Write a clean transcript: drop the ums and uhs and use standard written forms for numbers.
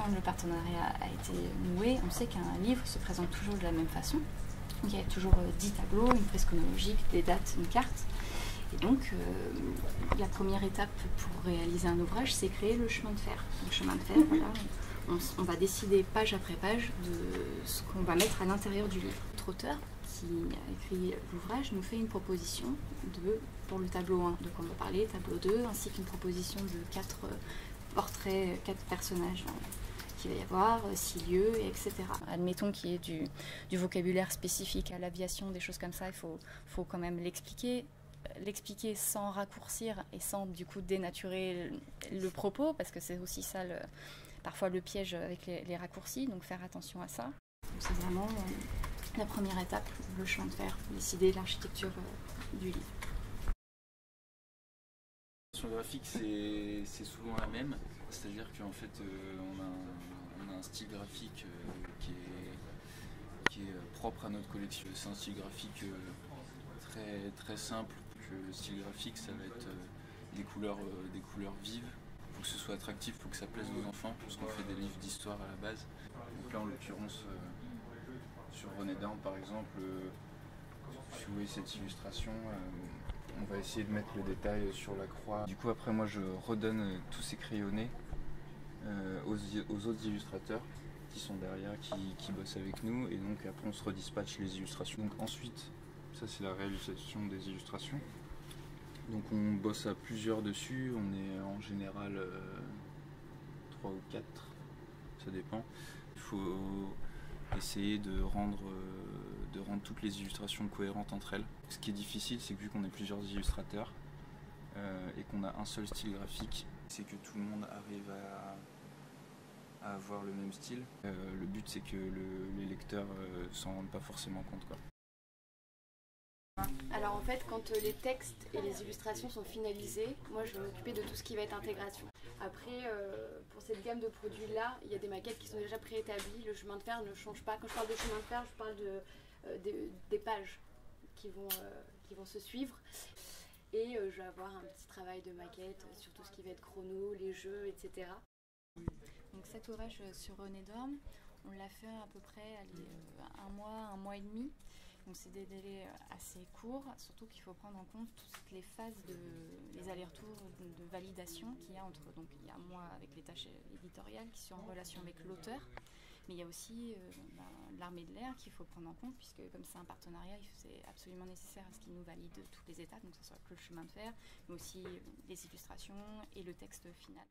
quand le partenariat a été noué, on sait qu'un livre se présente toujours de la même façon. Donc, il y a toujours 10 tableaux, une fresque chronologique, des dates, une carte. Et donc, la première étape pour réaliser un ouvrage, c'est créer le chemin de fer. Le chemin de fer, voilà, on va décider page après page de ce qu'on va mettre à l'intérieur du livre. Notre auteur, qui a écrit l'ouvrage, nous fait une proposition pour le tableau 1, de quoi on va parler, tableau 2, ainsi qu'une proposition de 4 portraits, 4 personnages qu'il va y avoir, 6 lieux, etc. Admettons qu'il y ait du vocabulaire spécifique à l'aviation, des choses comme ça, il faut quand même l'expliquer sans raccourcir et sans du coup dénaturer le propos, parce que c'est aussi ça parfois le piège avec les raccourcis, donc faire attention à ça. C'est vraiment la première étape, le chemin de fer, décider l'architecture du livre. L'inspiration graphique, c'est souvent la même, c'est-à-dire qu'en fait on a un style graphique qui est propre à notre collection. C'est un style graphique très simple. Le style graphique, ça va être des couleurs vives. Il faut que ce soit attractif, il faut que ça plaise aux enfants, parce qu'on fait des livres d'histoire à la base. Donc là, en l'occurrence, sur René d'Armes, par exemple, si vous voyez cette illustration, on va essayer de mettre le détail sur la croix. Du coup, après, moi, je redonne tous ces crayonnés aux autres illustrateurs qui sont derrière, qui bossent avec nous, et donc après, on se redispatche les illustrations. Donc ensuite, ça, c'est la réalisation des illustrations. Donc on bosse à plusieurs dessus, on est en général 3 ou 4, ça dépend. Il faut essayer de rendre toutes les illustrations cohérentes entre elles. Ce qui est difficile, c'est que vu qu'on est plusieurs illustrateurs et qu'on a un seul style graphique, c'est que tout le monde arrive à avoir le même style. Le but, c'est que les lecteurs s'en rendent pas forcément compte, quoi. Alors en fait, quand les textes et les illustrations sont finalisés, moi je vais m'occuper de tout ce qui va être intégration. Après, pour cette gamme de produits-là, il y a des maquettes qui sont déjà préétablies, le chemin de fer ne change pas. Quand je parle de chemin de fer, je parle des pages qui vont se suivre. Et je vais avoir un petit travail de maquette sur tout ce qui va être chrono, les jeux, etc. Donc cet ouvrage sur René d'Armes, on l'a fait à peu près un mois et demi. Donc c'est des délais assez courts, surtout qu'il faut prendre en compte toutes les phases les allers-retours de validation qu'il y a entre. Donc il y a moi avec les tâches éditoriales qui sont en relation avec l'auteur, mais il y a aussi l'armée de l'air qu'il faut prendre en compte, puisque comme c'est un partenariat, c'est absolument nécessaire à ce qu'il nous valide toutes les étapes, donc que ce soit que le chemin de fer, mais aussi les illustrations et le texte final.